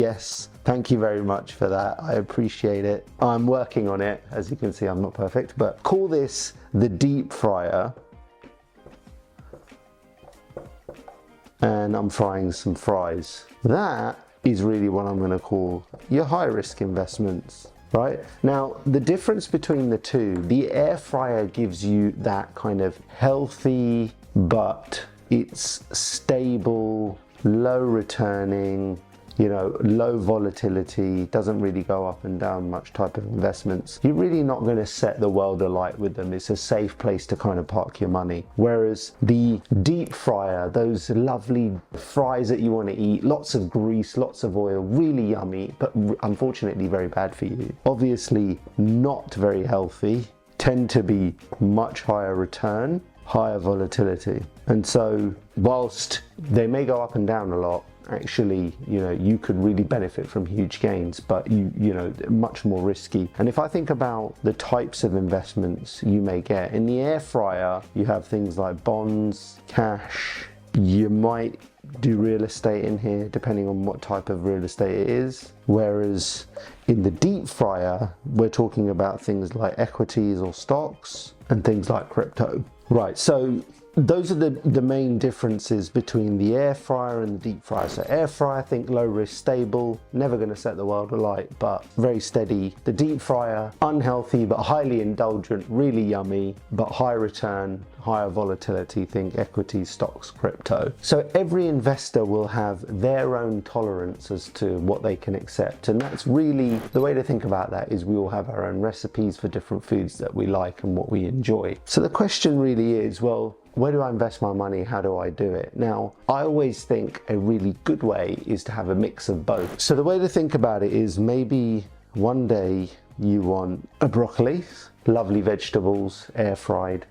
Yes, thank you very much for that. I appreciate it. I'm working on it. As you can see, I'm not perfect, but call this the deep fryer. And I'm frying some fries. That is really what I'm going to call your high risk investments. Right? Now, the difference between the two, the air fryer gives you that kind of healthy, but it's stable, low returning, you know, low volatility, doesn't really go up and down much type of investments. You're really not going to set the world alight with them. It's a safe place to kind of park your money. Whereas the deep fryer, those lovely fries that you want to eat, lots of grease, lots of oil, really yummy, but unfortunately very bad for you. Obviously not very healthy, tend to be much higher return, higher volatility. And so whilst they may go up and down a lot, actually, you know, you could really benefit from huge gains, but you know, much more risky. And if I think about the types of investments you may get in the air fryer, you have things like bonds, cash, you might do real estate in here depending on what type of real estate it is. Whereas in the deep fryer, we're talking about things like equities or stocks and things like crypto. Right, so those are the main differences between the air fryer and the deep fryer. So air fryer, think low risk, stable, never going to set the world alight, but very steady. The deep fryer, unhealthy but highly indulgent, really yummy, but high return, higher volatility, think equities, stocks, crypto. So every investor will have their own tolerance as to what they can accept. And that's really, the way to think about that is we all have our own recipes for different foods that we like and what we enjoy. So the question really is, well, where do I invest my money? How do I do it? Now, I always think a really good way is to have a mix of both. So the way to think about it is maybe one day you want a broccoli, lovely vegetables, air fried.